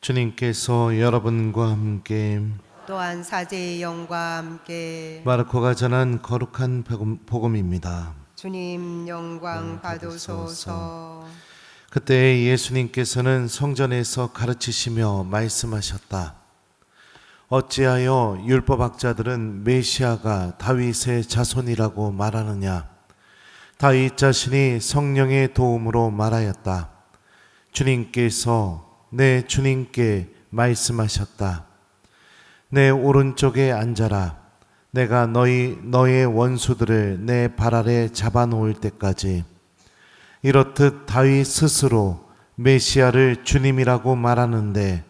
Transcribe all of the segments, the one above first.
주님께서 여러분과 함께 또한 사제의 영과 함께 마르코가 전한 거룩한 복음입니다. 주님 영광 받으소서. 그때 예수님께서는 성전에서 가르치시며 말씀하셨다. 어찌하여 율법학자들은 메시아가 다윗의 자손이라고 말하느냐? 다윗 자신이 성령의 도움으로 말하였다. 주님께서 내 주님께 말씀하셨다. 내 오른쪽에 앉아라. 내가 너의 원수들을 내 발 아래 잡아놓을 때까지. 이렇듯 다윗 스스로 메시아를 주님이라고 말하는데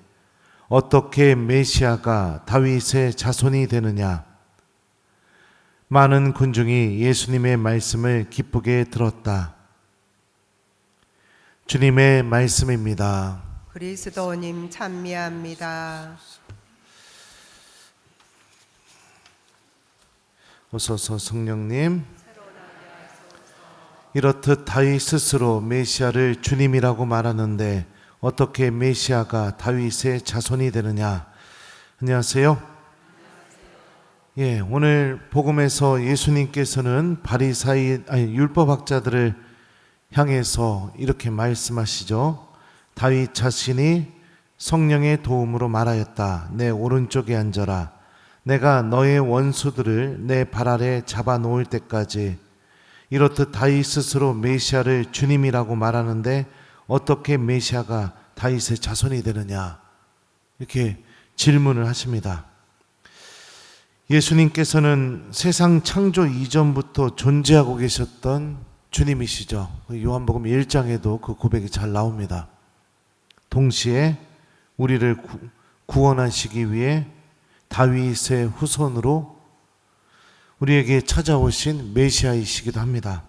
어떻게 메시아가 다윗의 자손이 되느냐? 많은 군중이 예수님의 말씀을 기쁘게 들었다. 주님의 말씀입니다. 그리스도님 찬미합니다. 오소서 성령님. 이렇듯 다윗 스스로 메시아를 주님이라고 말하는데 어떻게 메시아가 다윗의 자손이 되느냐? 안녕하세요. 오늘 복음에서 예수님께서는 율법학자들을 향해서 이렇게 말씀하시죠. 다윗 자신이 성령의 도움으로 말하였다. 내 오른쪽에 앉아라. 내가 너의 원수들을 내 발 아래 잡아놓을 때까지. 이렇듯 다윗 스스로 메시아를 주님이라고 말하는데 어떻게 메시아가 다윗의 자손이 되느냐? 이렇게 질문을 하십니다. 예수님께서는 세상 창조 이전부터 존재하고 계셨던 주님이시죠. 요한복음 1장에도 그 고백이 잘 나옵니다. 동시에 우리를 구원하시기 위해 다윗의 후손으로 우리에게 찾아오신 메시아이시기도 합니다.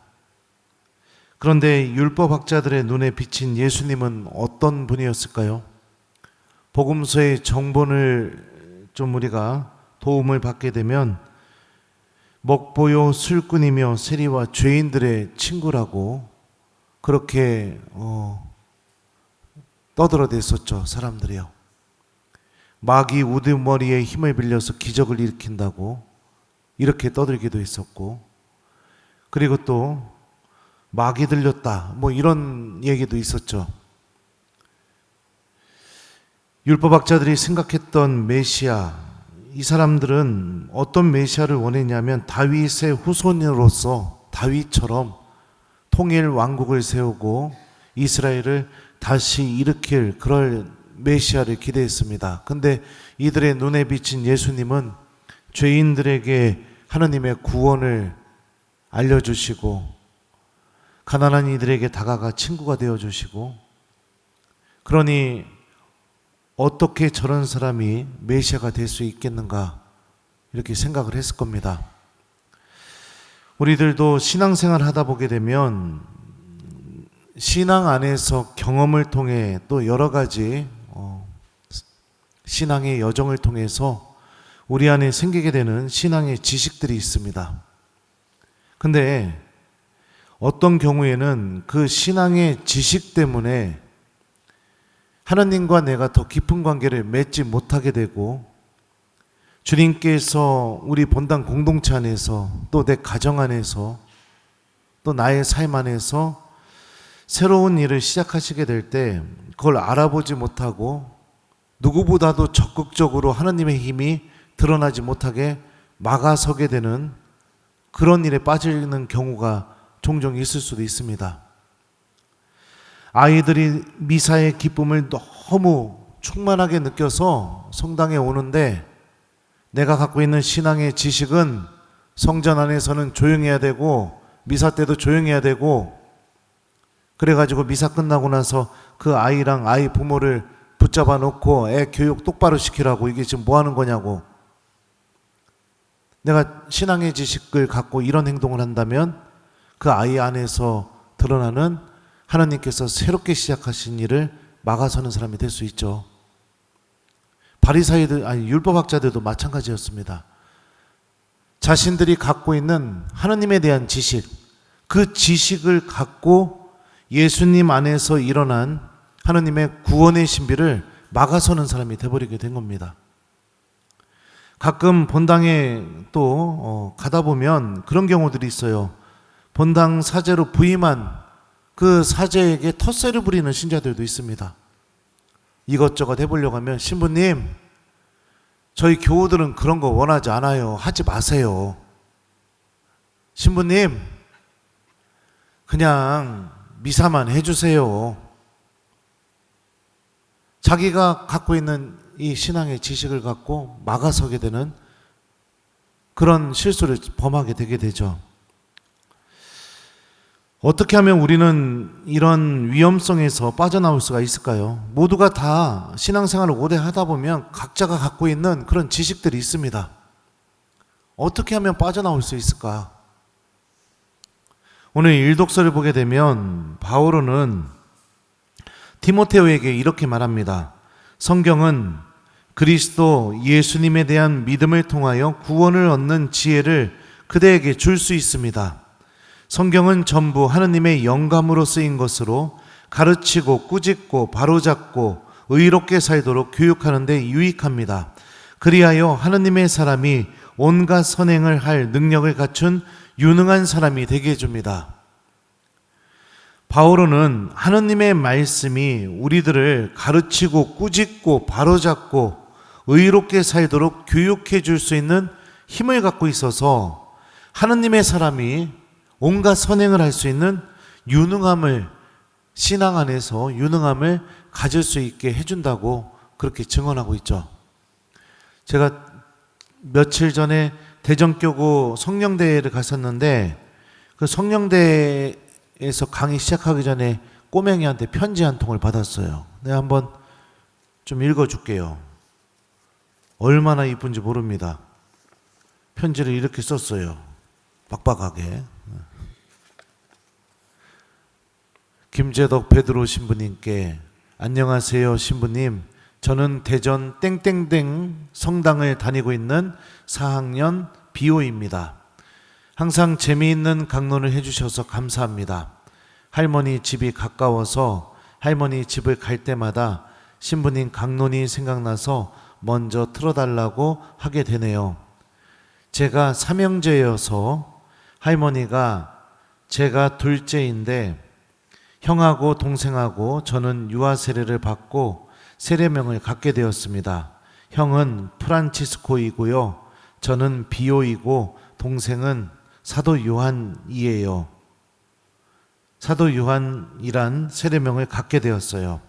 그런데 율법학자들의 눈에 비친 예수님은 어떤 분이었을까요? 복음서의 정본을 좀 우리가 도움을 받게 되면 먹보요 술꾼이며 세리와 죄인들의 친구라고 그렇게 떠들어댔었죠. 사람들이요. 마귀 우두머리에 힘을 빌려서 기적을 일으킨다고 이렇게 떠들기도 했었고, 그리고 또 마귀 들렸다 이런 얘기도 있었죠. 율법학자들이 생각했던 메시아, 이 사람들은 어떤 메시아를 원했냐면 다윗의 후손으로서 다윗처럼 통일 왕국을 세우고 이스라엘을 다시 일으킬 그럴 메시아를 기대했습니다. 근데 이들의 눈에 비친 예수님은 죄인들에게 하나님의 구원을 알려주시고 가난한 이들에게 다가가 친구가 되어주시고, 그러니 어떻게 저런 사람이 메시아가 될 수 있겠는가 이렇게 생각을 했을 겁니다. 우리들도 신앙생활 하다 보게 되면 신앙 안에서 경험을 통해 또 여러 가지 신앙의 여정을 통해서 우리 안에 생기게 되는 신앙의 지식들이 있습니다. 근데 어떤 경우에는 그 신앙의 지식 때문에 하나님과 내가 더 깊은 관계를 맺지 못하게 되고, 주님께서 우리 본당 공동체 안에서 또 내 가정 안에서 또 나의 삶 안에서 새로운 일을 시작하시게 될 때 그걸 알아보지 못하고 누구보다도 적극적으로 하나님의 힘이 드러나지 못하게 막아서게 되는 그런 일에 빠지는 경우가 종종 있을 수도 있습니다. 아이들이 미사의 기쁨을 너무 충만하게 느껴서 성당에 오는데 내가 갖고 있는 신앙의 지식은 성전 안에서는 조용해야 되고 미사 때도 조용해야 되고, 그래가지고 미사 끝나고 나서 그 아이랑 아이 부모를 붙잡아 놓고 애 교육 똑바로 시키라고, 이게 지금 뭐 하는 거냐고. 내가 신앙의 지식을 갖고 이런 행동을 한다면 그 아이 안에서 드러나는 하나님께서 새롭게 시작하신 일을 막아서는 사람이 될 수 있죠. 율법학자들도 마찬가지였습니다. 자신들이 갖고 있는 하나님에 대한 지식, 그 지식을 갖고 예수님 안에서 일어난 하나님의 구원의 신비를 막아서는 사람이 돼버리게 된 겁니다. 가끔 본당에 또 가다 보면 그런 경우들이 있어요. 본당 사제로 부임한 그 사제에게 텃세를 부리는 신자들도 있습니다. 이것저것 해보려고 하면 신부님, 저희 교우들은 그런 거 원하지 않아요. 하지 마세요. 신부님, 그냥 미사만 해주세요. 자기가 갖고 있는 이 신앙의 지식을 갖고 막아서게 되는 그런 실수를 범하게 되게 되죠. 어떻게 하면 우리는 이런 위험성에서 빠져나올 수가 있을까요? 모두가 다 신앙생활을 오래 하다 보면 각자가 갖고 있는 그런 지식들이 있습니다. 어떻게 하면 빠져나올 수 있을까? 오늘 일독서를 보게 되면 바오로는 티모테오에게 이렇게 말합니다. 성경은 그리스도 예수님에 대한 믿음을 통하여 구원을 얻는 지혜를 그대에게 줄 수 있습니다. 성경은 전부 하느님의 영감으로 쓰인 것으로 가르치고 꾸짖고 바로잡고 의롭게 살도록 교육하는 데 유익합니다. 그리하여 하느님의 사람이 온갖 선행을 할 능력을 갖춘 유능한 사람이 되게 해줍니다. 바오로는 하느님의 말씀이 우리들을 가르치고 꾸짖고 바로잡고 의롭게 살도록 교육해 줄 수 있는 힘을 갖고 있어서 하느님의 사람이 온갖 선행을 할 수 있는 유능함을, 신앙 안에서 유능함을 가질 수 있게 해준다고 그렇게 증언하고 있죠. 제가 며칠 전에 대전교구 성령대회를 갔었는데 그 성령대회에서 강의 시작하기 전에 꼬맹이한테 편지 한 통을 받았어요. 내가 한번 좀 읽어줄게요. 얼마나 이쁜지 모릅니다. 편지를 이렇게 썼어요. 빡빡하게. 김재덕 베드로 신부님께 안녕하세요 신부님. 저는 대전 땡땡땡 성당을 다니고 있는 4학년 비호입니다. 항상 재미있는 강론을 해주셔서 감사합니다. 할머니 집이 가까워서 할머니 집을 갈 때마다 신부님 강론이 생각나서 먼저 틀어달라고 하게 되네요. 제가 삼형제여서 할머니가 제가 둘째인데 형하고 동생하고 저는 유아 세례를 받고 세례명을 갖게 되었습니다. 형은 프란치스코이고요. 저는 비오이고 동생은 사도 요한이에요. 사도 요한이란 세례명을 갖게 되었어요.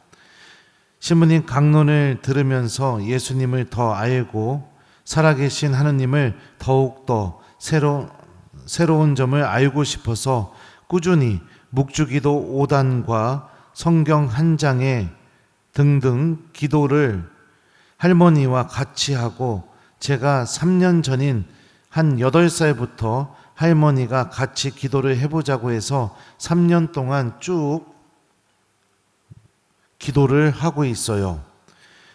신부님 강론을 들으면서 예수님을 더 알고 살아계신 하느님을 더욱더 새로운 점을 알고 싶어서 꾸준히 묵주기도 5단과 성경 한 장에 등등 기도를 할머니와 같이 하고 제가 3년 전인 한 8살부터 할머니가 같이 기도를 해보자고 해서 3년 동안 쭉 기도를 하고 있어요.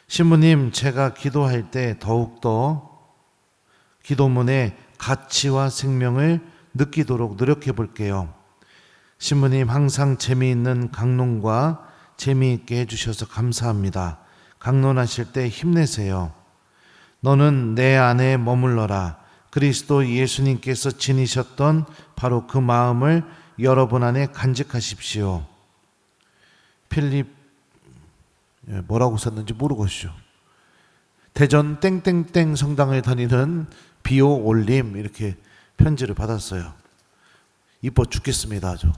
신부님, 제가 기도할 때 더욱더 기도문의 가치와 생명을 느끼도록 노력해 볼게요. 신부님, 항상 재미있는 강론과 재미있게 해주셔서 감사합니다. 강론하실 때 힘내세요. 너는 내 안에 머물러라. 그리스도 예수님께서 지니셨던 바로 그 마음을 여러분 안에 간직하십시오. 필립 뭐라고 썼는지 모르겠죠. 대전 땡땡땡 성당을 다니는 비오 올림 이렇게 편지를 받았어요. 이뻐 죽겠습니다. 아주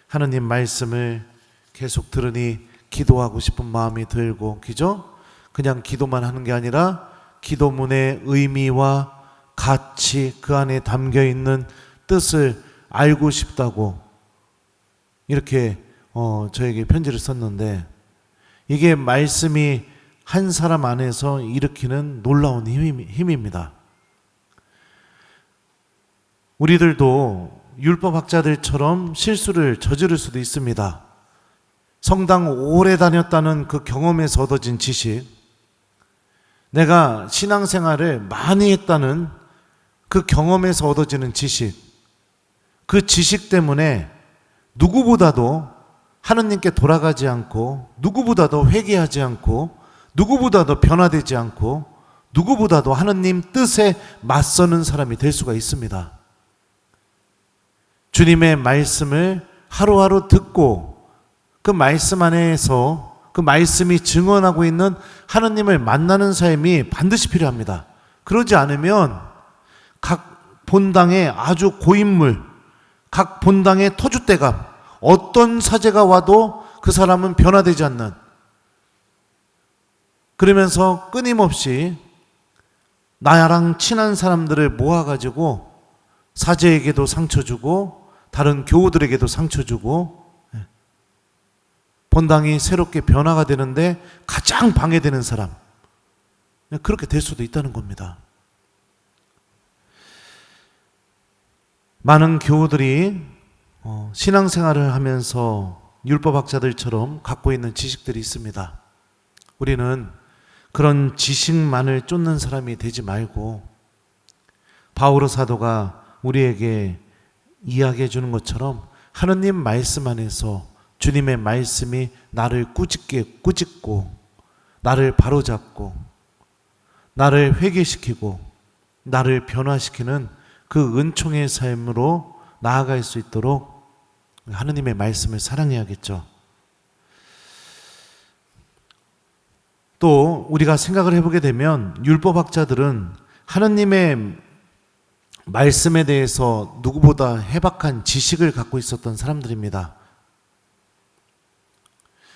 하느님 말씀을 계속 들으니 기도하고 싶은 마음이 들고, 그죠? 그냥 기도만 하는 게 아니라 기도문의 의미와 가치, 그 안에 담겨 있는 뜻을 알고 싶다고 이렇게 저에게 편지를 썼는데, 이게 말씀이 한 사람 안에서 일으키는 놀라운 힘입니다. 우리들도 율법학자들처럼 실수를 저지를 수도 있습니다. 성당 오래 다녔다는 그 경험에서 얻어진 지식, 내가 신앙생활을 많이 했다는 그 경험에서 얻어지는 지식, 그 지식 때문에 누구보다도 하느님께 돌아가지 않고 누구보다도 회개하지 않고 누구보다도 변화되지 않고 누구보다도 하느님 뜻에 맞서는 사람이 될 수가 있습니다. 주님의 말씀을 하루하루 듣고 그 말씀 안에서 그 말씀이 증언하고 있는 하느님을 만나는 삶이 반드시 필요합니다. 그러지 않으면 각 본당의 아주 고인물, 각 본당의 터줏대감, 어떤 사제가 와도 그 사람은 변화되지 않는, 그러면서 끊임없이 나랑 친한 사람들을 모아가지고 사제에게도 상처 주고 다른 교우들에게도 상처 주고 본당이 새롭게 변화가 되는데 가장 방해되는 사람, 그렇게 될 수도 있다는 겁니다. 많은 교우들이 신앙생활을 하면서 율법학자들처럼 갖고 있는 지식들이 있습니다. 우리는 그런 지식만을 쫓는 사람이 되지 말고 바오로 사도가 우리에게 이야기해 주는 것처럼 하느님 말씀 안에서 주님의 말씀이 나를 꾸짖고 나를 바로잡고 나를 회개시키고 나를 변화시키는 그 은총의 삶으로 나아갈 수 있도록 하느님의 말씀을 사랑해야겠죠. 또 우리가 생각을 해보게 되면 율법학자들은 하느님의 말씀에 대해서 누구보다 해박한 지식을 갖고 있었던 사람들입니다.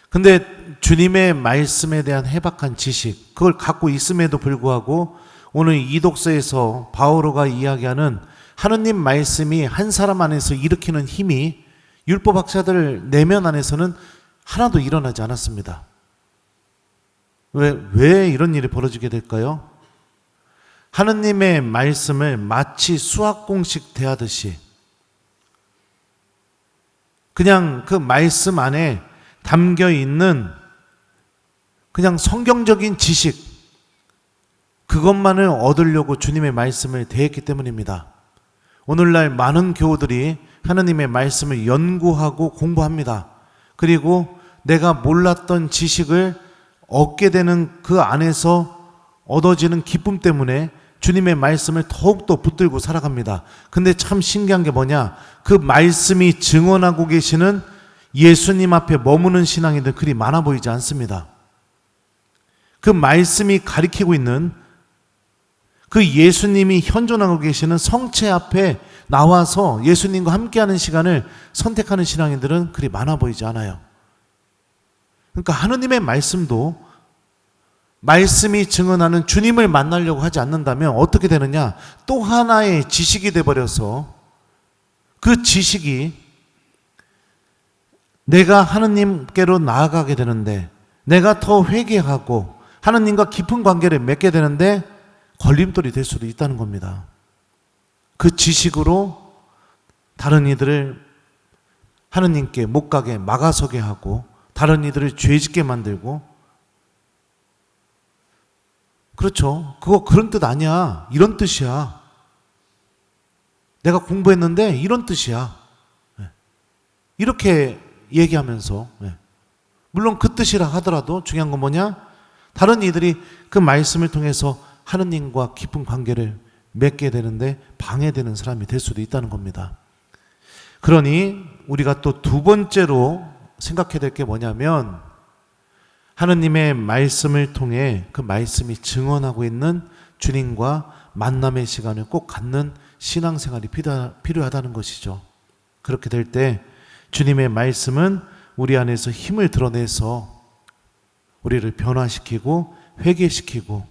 근데 주님의 말씀에 대한 해박한 지식, 그걸 갖고 있음에도 불구하고 오늘 이 독서에서 바오로가 이야기하는 하느님 말씀이 한 사람 안에서 일으키는 힘이 율법학자들 내면 안에서는 하나도 일어나지 않았습니다. 왜 이런 일이 벌어지게 될까요? 하느님의 말씀을 마치 수학 공식 대하듯이 그냥 그 말씀 안에 담겨 있는 그냥 성경적인 지식, 그것만을 얻으려고 주님의 말씀을 대했기 때문입니다. 오늘날 많은 교우들이 하느님의 말씀을 연구하고 공부합니다. 그리고 내가 몰랐던 지식을 얻게 되는 그 안에서 얻어지는 기쁨 때문에 주님의 말씀을 더욱더 붙들고 살아갑니다. 근데 참 신기한 게 뭐냐? 그 말씀이 증언하고 계시는 예수님 앞에 머무는 신앙인들 그리 많아 보이지 않습니다. 그 말씀이 가리키고 있는 그 예수님이 현존하고 계시는 성체 앞에 나와서 예수님과 함께하는 시간을 선택하는 신앙인들은 그리 많아 보이지 않아요. 그러니까 하느님의 말씀도 말씀이 증언하는 주님을 만나려고 하지 않는다면 어떻게 되느냐? 또 하나의 지식이 돼버려서 그 지식이 내가 하느님께로 나아가게 되는데, 내가 더 회개하고 하느님과 깊은 관계를 맺게 되는데 걸림돌이 될 수도 있다는 겁니다. 그 지식으로 다른 이들을 하느님께 못 가게 막아서게 하고 다른 이들을 죄짓게 만들고, 그렇죠. 그거 그런 뜻 아니야. 이런 뜻이야. 내가 공부했는데 이런 뜻이야. 이렇게 얘기하면서, 물론 그 뜻이라 하더라도 중요한 건 뭐냐? 다른 이들이 그 말씀을 통해서 하느님과 깊은 관계를 맺게 되는데 방해되는 사람이 될 수도 있다는 겁니다. 그러니 우리가 또 두 번째로 생각해야 될 게 뭐냐면, 하느님의 말씀을 통해 그 말씀이 증언하고 있는 주님과 만남의 시간을 꼭 갖는 신앙생활이 필요하다는 것이죠. 그렇게 될 때 주님의 말씀은 우리 안에서 힘을 드러내서 우리를 변화시키고 회개시키고,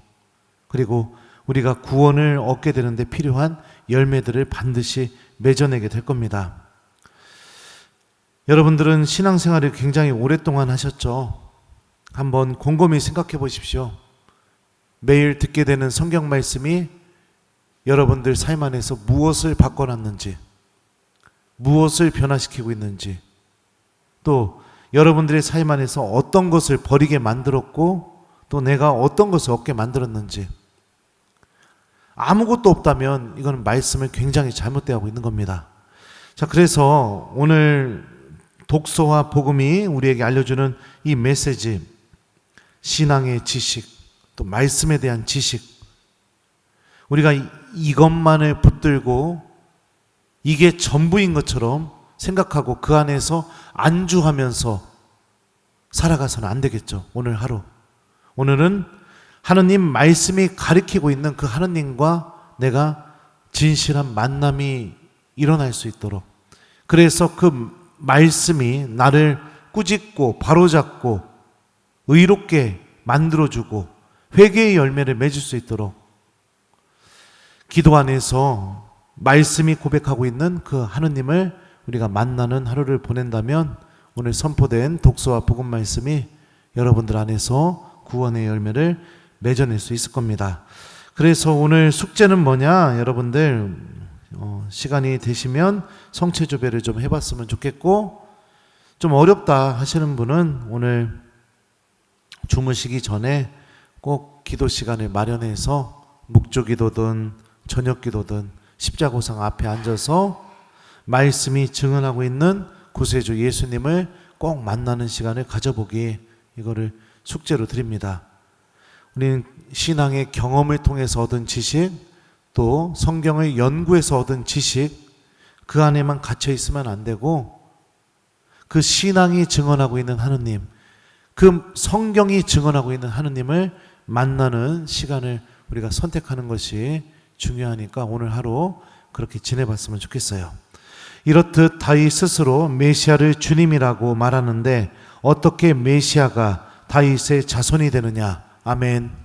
그리고 우리가 구원을 얻게 되는데 필요한 열매들을 반드시 맺어내게 될 겁니다. 여러분들은 신앙생활을 굉장히 오랫동안 하셨죠. 한번 곰곰이 생각해 보십시오. 매일 듣게 되는 성경 말씀이 여러분들 삶 안에서 무엇을 바꿔놨는지, 무엇을 변화시키고 있는지, 또 여러분들의 삶 안에서 어떤 것을 버리게 만들었고 또 내가 어떤 것을 얻게 만들었는지. 아무것도 없다면 이건 말씀을 굉장히 잘못되어 있는 겁니다. 자, 그래서 오늘 독서와 복음이 우리에게 알려주는 이 메시지, 신앙의 지식, 또 말씀에 대한 지식, 우리가 이것만을 붙들고 이게 전부인 것처럼 생각하고 그 안에서 안주하면서 살아가서는 안 되겠죠. 오늘 하루, 오늘은 하느님 말씀이 가리키고 있는 그 하느님과 내가 진실한 만남이 일어날 수 있도록, 그래서 그 말씀이 나를 꾸짖고 바로잡고 의롭게 만들어주고 회개의 열매를 맺을 수 있도록 기도 안에서 말씀이 고백하고 있는 그 하느님을 우리가 만나는 하루를 보낸다면 오늘 선포된 독서와 복음 말씀이 여러분들 안에서 구원의 열매를 맺어낼 수 있을 겁니다. 그래서 오늘 숙제는 뭐냐? 여러분들 시간이 되시면 성체조배를 좀 해봤으면 좋겠고, 좀 어렵다 하시는 분은 오늘 주무시기 전에 꼭 기도 시간을 마련해서 묵주기도든 저녁기도든 십자고상 앞에 앉아서 말씀이 증언하고 있는 구세주 예수님을 꼭 만나는 시간을 가져보기, 이거를 숙제로 드립니다. 우리는 신앙의 경험을 통해서 얻은 지식, 또 성경을 연구해서 얻은 지식, 그 안에만 갇혀 있으면 안 되고 그 신앙이 증언하고 있는 하느님, 그 성경이 증언하고 있는 하느님을 만나는 시간을 우리가 선택하는 것이 중요하니까 오늘 하루 그렇게 지내봤으면 좋겠어요. 이렇듯 다윗 스스로 메시아를 주님이라고 말하는데 어떻게 메시아가 다윗의 자손이 되느냐? 아멘.